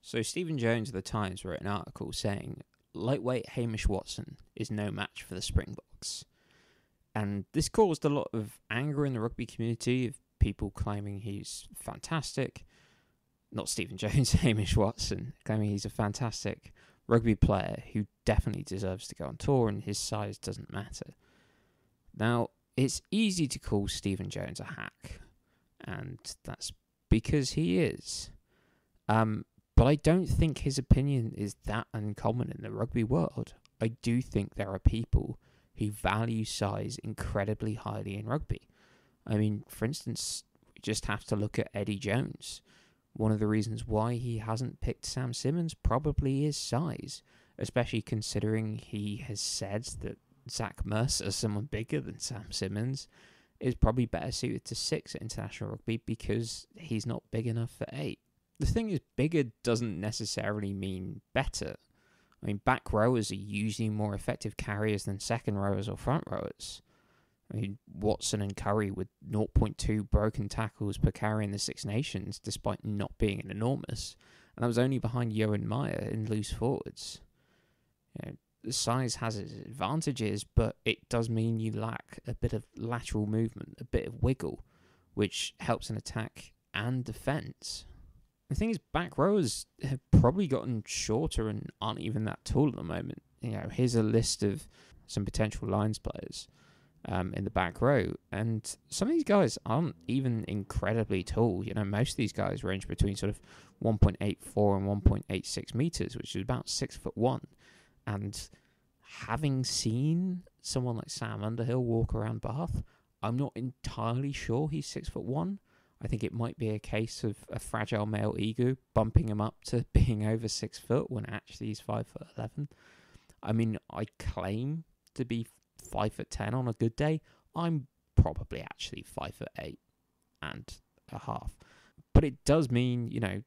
So Stephen Jones of the Times wrote an article saying lightweight Hamish Watson is no match for the Springboks. And this caused a lot of anger in the rugby community of people claiming he's fantastic. Not Stephen Jones, Hamish Watson, claiming he's a fantastic rugby player who definitely deserves to go on tour and his size doesn't matter. Now, it's easy to call Stephen Jones a hack, and that's because he is. But I don't think his opinion is that uncommon in the rugby world. I do think there are people who value size incredibly highly in rugby. I mean, for instance, we just have to look at Eddie Jones. One of the reasons why he hasn't picked Sam Simmons probably is size, especially considering he has said that Zach Mercer, someone bigger than Sam Simmons, is probably better suited to 6 at international rugby because he's not big enough for 8. The thing is, bigger doesn't necessarily mean better. I mean, back rowers are usually more effective carriers than second rowers or front rowers. I mean, Watson and Curry with 0.2 broken tackles per carry in the Six Nations, despite not being an enormous, and that was only behind Johan Meyer in loose forwards. The size has its advantages, but it does mean you lack a bit of lateral movement, a bit of wiggle, which helps in attack and defence. The thing is, back rowers have probably gotten shorter and aren't even that tall at the moment. Here's a list of some potential Lions players in the back row, and some of these guys aren't even incredibly tall. Most of these guys range between sort of 1.84 and 1.86 meters, which is about 6'1". And having seen someone like Sam Underhill walk around Bath, I'm not entirely sure he's 6'1". I think it might be a case of a fragile male ego bumping him up to being over 6 foot when actually he's 5'11". I mean, I claim to be 5'10" on a good day. I'm probably actually 5'8" and a half. But it does mean,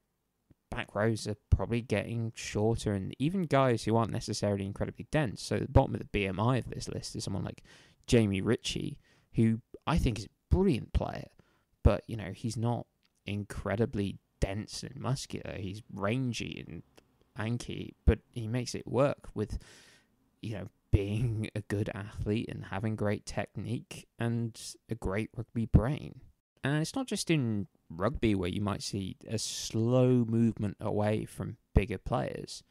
back rows are probably getting shorter, and even guys who aren't necessarily incredibly dense. So the bottom of the BMI of this list is someone like Jamie Ritchie, who I think is a brilliant player. But, he's not incredibly dense and muscular. He's rangy and lanky, but he makes it work with, being a good athlete and having great technique and a great rugby brain. And it's not just in rugby where you might see a slow movement away from bigger players.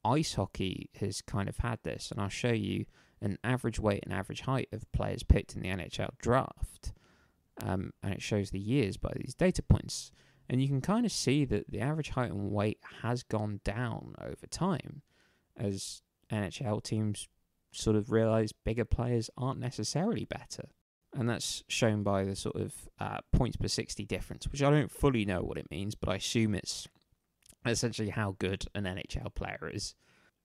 Ice hockey has kind of had this, and I'll show you an average weight and average height of players picked in the NHL draft. And it shows the years by these data points. And you can kind of see that the average height and weight has gone down over time as NHL teams sort of realize bigger players aren't necessarily better. And that's shown by the sort of points per 60 difference, which I don't fully know what it means, but I assume it's essentially how good an NHL player is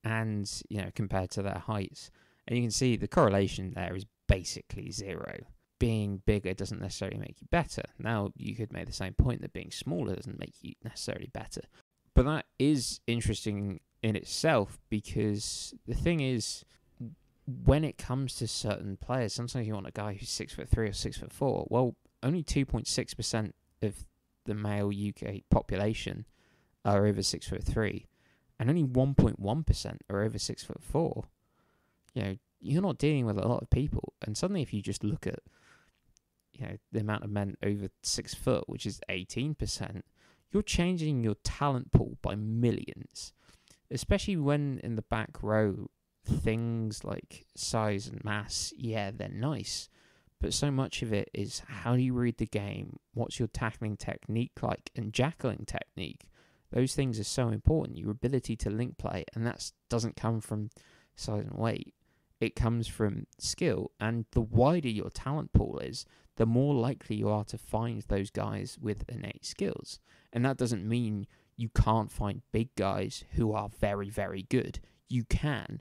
and, compared to their heights. And you can see the correlation there is basically 0. Being bigger doesn't necessarily make you better. Now, you could make the same point that being smaller doesn't make you necessarily better. But that is interesting in itself, because the thing is, when it comes to certain players, sometimes you want a guy who's 6'3" or 6'4". Well, only 2.6% of the male UK population are over 6'3", and only 1.1% are over 6'4". You're not dealing with a lot of people, and suddenly if you just look at the amount of men over 6 foot, which is 18%, you're changing your talent pool by millions, especially when in the back row, things like size and mass, yeah, they're nice, but so much of it is how do you read the game, what's your tackling technique like, and jackling technique. Those things are so important, your ability to link play, and that doesn't come from size and weight. It comes from skill, and the wider your talent pool is, the more likely you are to find those guys with innate skills. And that doesn't mean you can't find big guys who are very, very good. You can.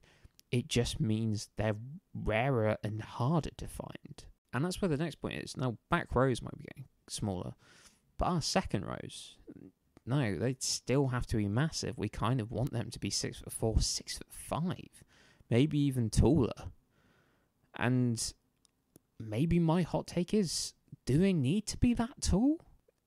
It just means they're rarer and harder to find. And that's where the next point is. Now, back rows might be getting smaller, but our second rows, no, they still have to be massive. We kind of want them to be 6'4", 6'5". Maybe even taller. And maybe my hot take is, do they need to be that tall?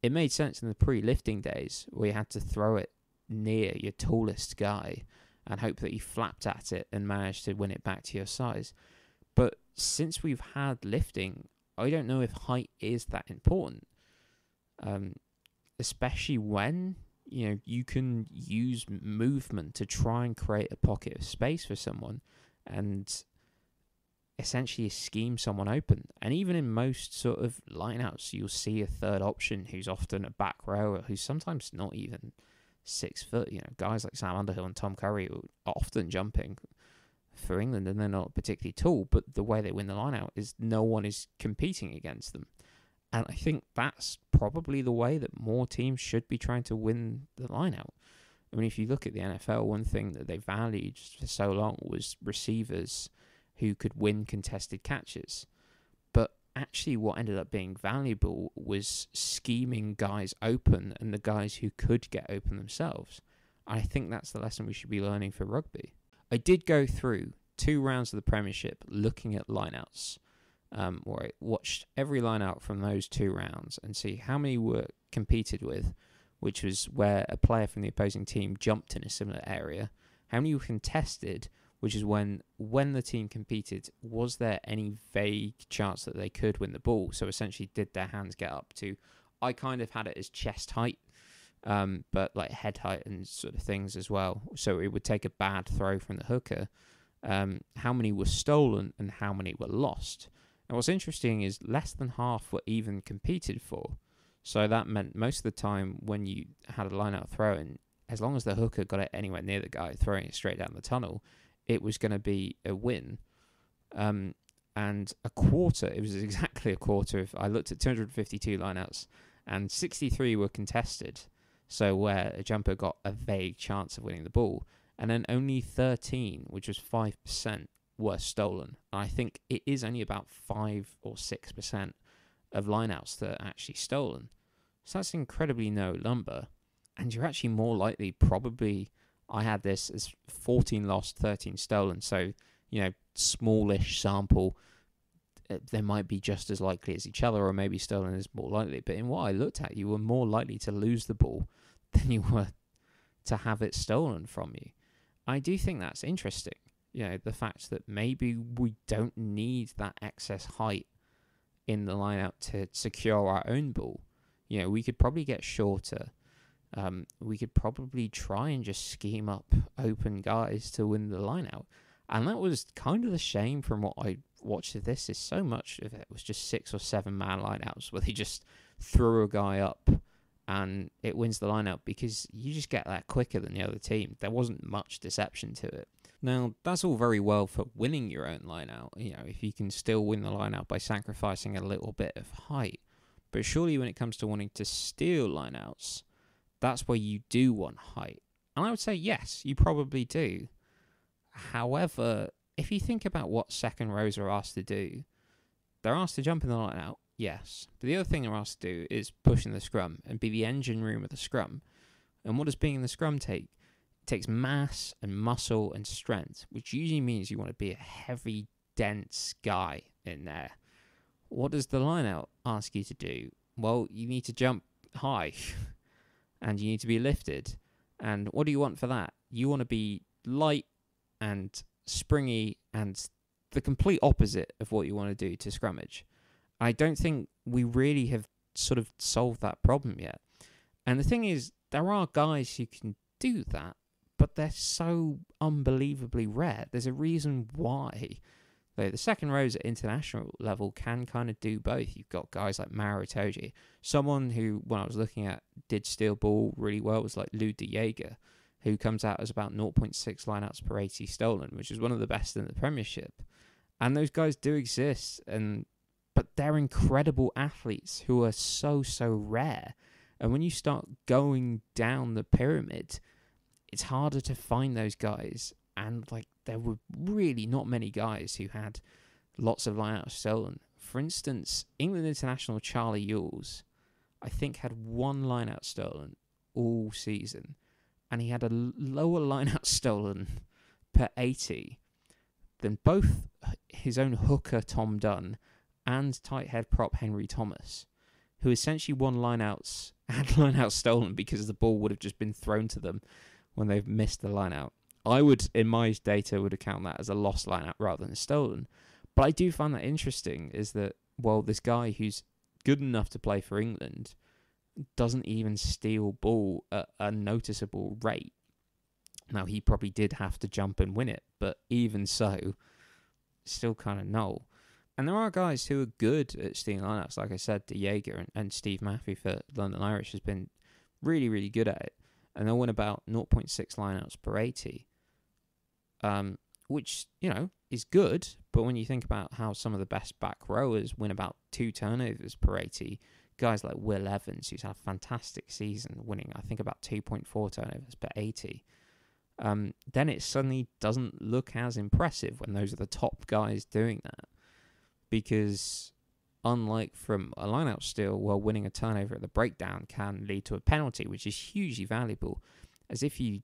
It made sense in the pre-lifting days where you had to throw it near your tallest guy and hope that you flapped at it and managed to win it back to your size. But since we've had lifting, I don't know if height is that important, especially when you can use movement to try and create a pocket of space for someone and essentially scheme someone open. And even in most sort of lineouts, you'll see a third option who's often a back rower, who's sometimes not even 6 foot. Guys like Sam Underhill and Tom Curry are often jumping for England, and they're not particularly tall, but the way they win the lineout is no one is competing against them. And I think that's probably the way that more teams should be trying to win the lineout. I mean, if you look at the NFL, one thing that they valued for so long was receivers who could win contested catches. But actually what ended up being valuable was scheming guys open and the guys who could get open themselves. I think that's the lesson we should be learning for rugby. I did go through 2 rounds of the Premiership looking at lineouts, where I watched every lineout from those 2 rounds and see how many were competed with, which was where a player from the opposing team jumped in a similar area, how many were contested, which is when the team competed, was there any vague chance that they could win the ball? So essentially, did their hands get up to, I kind of had it as chest height, but like head height and sort of things as well. So it would take a bad throw from the hooker. How many were stolen and how many were lost? And what's interesting is less than half were even competed for. So that meant most of the time when you had a line-out throw, and as long as the hooker got it anywhere near the guy throwing it straight down the tunnel, it was going to be a win. And a quarter, it was exactly a quarter. I looked at 252 lineouts, and 63 were contested. So where a jumper got a vague chance of winning the ball. And then only 13, which was 5%, were stolen. And I think it is only about 5 or 6% of lineouts that are actually stolen. So that's incredibly low number. And you're actually more likely, probably, I had this as 14 lost, 13 stolen. So, smallish sample. They might be just as likely as each other, or maybe stolen is more likely. But in what I looked at, you were more likely to lose the ball than you were to have it stolen from you. I do think that's interesting. The fact that maybe we don't need that excess height in the lineout to secure our own ball. We could probably get shorter. We could probably try and just scheme up open guys to win the lineout. And that was kind of the shame from what I watched of this, is so much of it was just 6 or 7 man lineouts where they just threw a guy up and it wins the lineout because you just get that quicker than the other team. There wasn't much deception to it. Now, that's all very well for winning your own lineout, if you can still win the lineout by sacrificing a little bit of height. But surely when it comes to wanting to steal lineouts, that's where you do want height. And I would say, yes, you probably do. However, if you think about what second rows are asked to do, they're asked to jump in the lineout, yes. But the other thing they're asked to do is push in the scrum and be the engine room of the scrum. And what does being in the scrum take? It takes mass and muscle and strength, which usually means you want to be a heavy, dense guy in there. What does the lineout ask you to do? Well, you need to jump high and you need to be lifted. And what do you want for that? You want to be light and springy and the complete opposite of what you want to do to scrummage. I don't think we really have sort of solved that problem yet. And the thing is, there are guys who can do that, but they're so unbelievably rare. There's a reason why. The second rows at international level can kind of do both. You've got guys like Maro Itoje. Someone who, when I was looking at, did steal ball really well was like Lou de Jager, who comes out as about 0.6 lineouts per 80 stolen, which is one of the best in the Premiership. And those guys do exist, but they're incredible athletes who are so rare. And when you start going down the pyramid, it's harder to find those guys. And there were really not many guys who had lots of lineouts stolen. For instance, England international Charlie Ewells, I think, had 1 lineout stolen all season. And he had a lower lineout stolen per 80 than both his own hooker Tom Dunn and tight head prop Henry Thomas, who essentially won lineouts had line-out stolen because the ball would have just been thrown to them when they've missed the line-out. I would, in my data, would account that as a lost line-out rather than stolen. But I do find that interesting, is that, well, this guy who's good enough to play for England doesn't even steal ball at a noticeable rate. Now, he probably did have to jump and win it, but even so, still kind of null. And there are guys who are good at stealing lineouts. Like I said, De Jager and Steve Maffey for London Irish has been really, really good at it. And they'll win about 0.6 lineouts per 80, which, is good. But when you think about how some of the best back rowers win about 2 turnovers per 80, guys like Will Evans, who's had a fantastic season, winning, I think, about 2.4 turnovers per 80, then it suddenly doesn't look as impressive when those are the top guys doing that. Because unlike from a lineout steal, well, winning a turnover at the breakdown can lead to a penalty, which is hugely valuable. As if you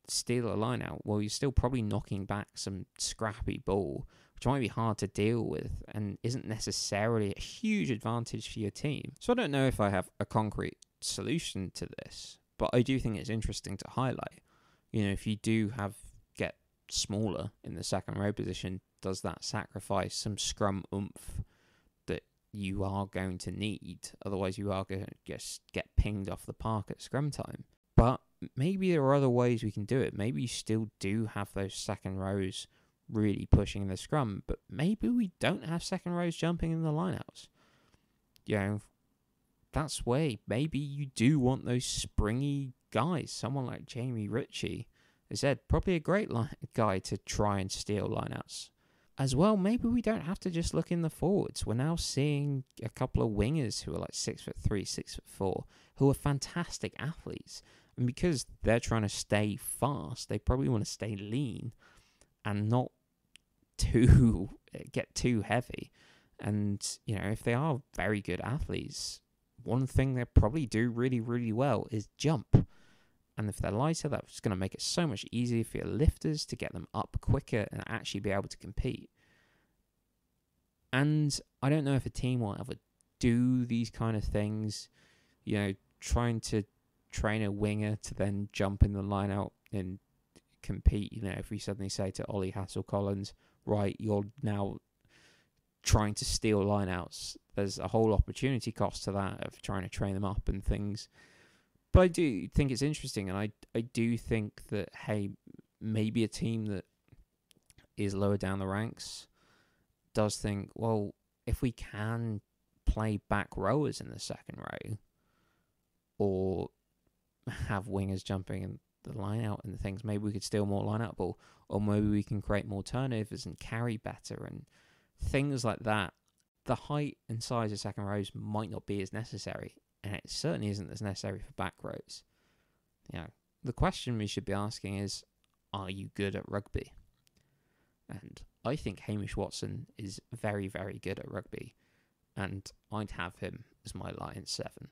steal a lineout, well, you're still probably knocking back some scrappy ball, which might be hard to deal with and isn't necessarily a huge advantage for your team. So I don't know if I have a concrete solution to this, but I do think it's interesting to highlight. If you do get smaller in the second row position, does that sacrifice some scrum oomph that you are going to need? Otherwise, you are going to just get pinged off the park at scrum time. But maybe there are other ways we can do it. Maybe you still do have those second rows really pushing the scrum, but maybe we don't have second rows jumping in the lineouts. That's why maybe you do want those springy guys, someone like Jamie Ritchie. As I said, probably a great guy to try and steal lineouts. As well, maybe we don't have to just look in the forwards. We're now seeing a couple of wingers who are like 6'3", 6'4", who are fantastic athletes. And because they're trying to stay fast, they probably want to stay lean and not get too heavy. And, if they are very good athletes, one thing they probably do really, really well is jump. And if they're lighter, that's going to make it so much easier for your lifters to get them up quicker and actually be able to compete. And I don't know if a team will ever do these kind of things, trying to train a winger to then jump in the line out and compete. If we suddenly say to Ollie Hassel-Collins, right, you're now trying to steal lineouts, there's a whole opportunity cost to that of trying to train them up and things. But I do think it's interesting, and I do think that, hey, maybe a team that is lower down the ranks does think, well, if we can play back rowers in the second row, or have wingers jumping in the line out and things, maybe we could steal more line out ball, or maybe we can create more turnovers and carry better and things like that. The height and size of second rows might not be as necessary, and it certainly isn't as necessary for back rows. The question we should be asking is, are you good at rugby? And I think Hamish Watson is very, very good at rugby, and I'd have him as my Lions 7.